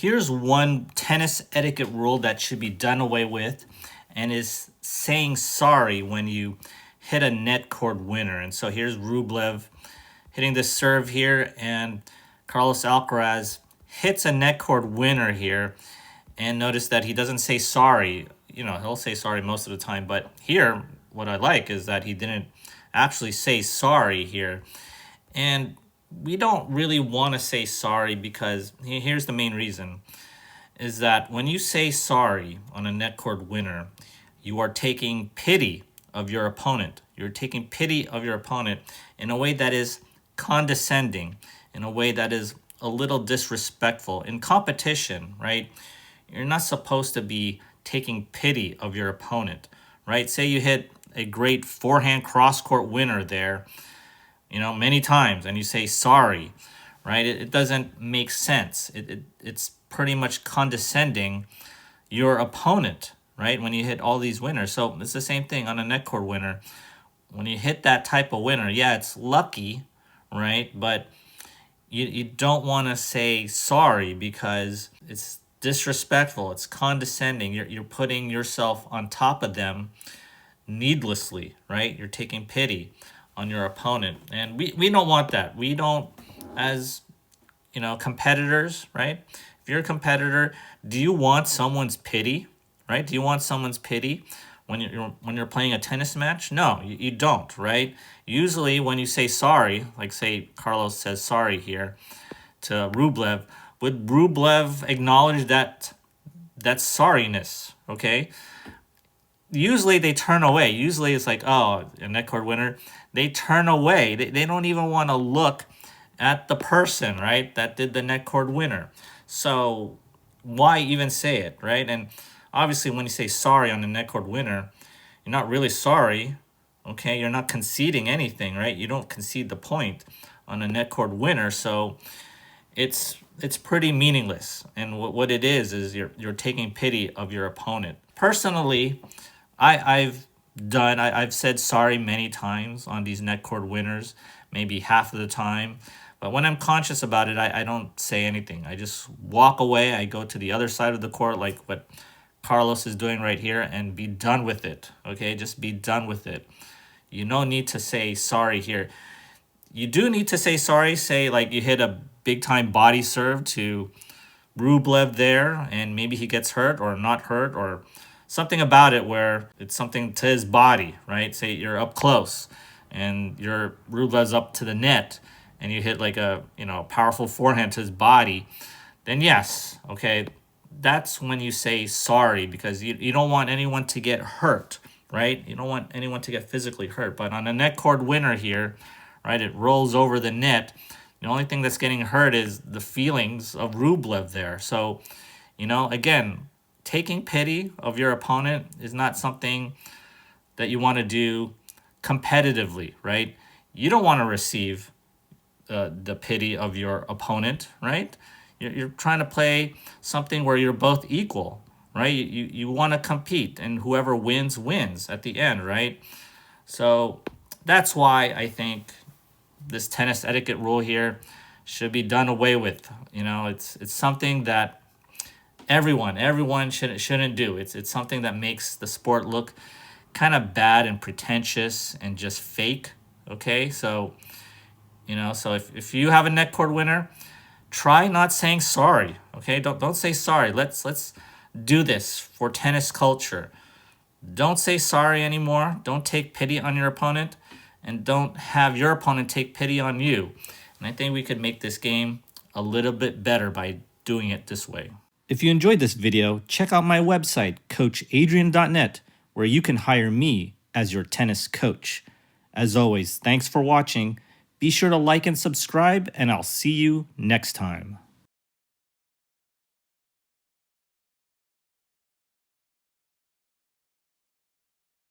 Here's one tennis etiquette rule that should be done away with, and is saying sorry when you hit a net court winner. And so here's Rublev hitting this serve here, and Carlos Alcaraz hits a net court winner here. And notice that he doesn't say sorry. He'll say sorry most of the time, but here, what I like is that he didn't actually say sorry here. And we don't really want to say sorry because here's the main reason, is that when you say sorry on a net court winner, you are taking pity of your opponent. You're taking pity of your opponent in a way that is condescending, in a way that is a little disrespectful. In competition, right, you're not supposed to be taking pity of your opponent, right? Say you hit a great forehand cross-court winner there, many times, and you say sorry, right? It doesn't make sense. It's pretty much condescending your opponent, right? When you hit all these winners. So it's the same thing on a net court winner. When you hit that type of winner, yeah, it's lucky, right? But you don't want to say sorry because it's disrespectful. It's condescending. You're putting yourself on top of them needlessly, right? You're taking pity on your opponent, and we don't want that. We don't, as competitors, right? If you're a competitor, do you want someone's pity, right? Do you want someone's pity when you're playing a tennis match? No, you don't, right? Usually when you say sorry, like say Carlos says sorry here to Rublev, would Rublev acknowledge that sorriness? Okay, usually they turn away. Usually it's like, oh, a net court winner, they turn away. They don't even want to look at the person, right, that did the net court winner. So why even say it, right? And obviously when you say sorry on the net court winner, you're not really sorry, okay? You're not conceding anything, right? You don't concede the point on a net court winner. So it's pretty meaningless. And what it is you're taking pity of your opponent. Personally, I've said sorry many times on these net court winners, maybe half of the time. But when I'm conscious about it, I don't say anything. I just walk away. I go to the other side of the court, like what Carlos is doing right here, and be done with it. Okay, just be done with it. You don't need to say sorry here. You do need to say sorry. Say like you hit a big time body serve to Rublev there, and maybe he gets hurt or not hurt, or something about it where it's something to his body, right? Say you're up close and your Rublev's up to the net and you hit like a powerful forehand to his body, then yes, okay, that's when you say sorry, because you don't want anyone to get hurt, right? You don't want anyone to get physically hurt. But on a net court winner here, right, it rolls over the net. The only thing that's getting hurt is the feelings of Rublev there. So, again, taking pity of your opponent is not something that you want to do competitively, right? You don't want to receive the pity of your opponent, right? You're trying to play something where you're both equal, right? You want to compete, and whoever wins at the end, right? So that's why I think this tennis etiquette rule here should be done away with. It's something that everyone shouldn't do. It's something that makes the sport look kind of bad and pretentious and just fake. Okay, so if you have a net court winner, try not saying sorry. Okay, don't say sorry. Let's do this for tennis culture. Don't say sorry anymore. Don't take pity on your opponent, and don't have your opponent take pity on you. And I think we could make this game a little bit better by doing it this way. If you enjoyed this video, check out my website, coachadrian.net, where you can hire me as your tennis coach. As always, thanks for watching. Be sure to like and subscribe, and I'll see you next time.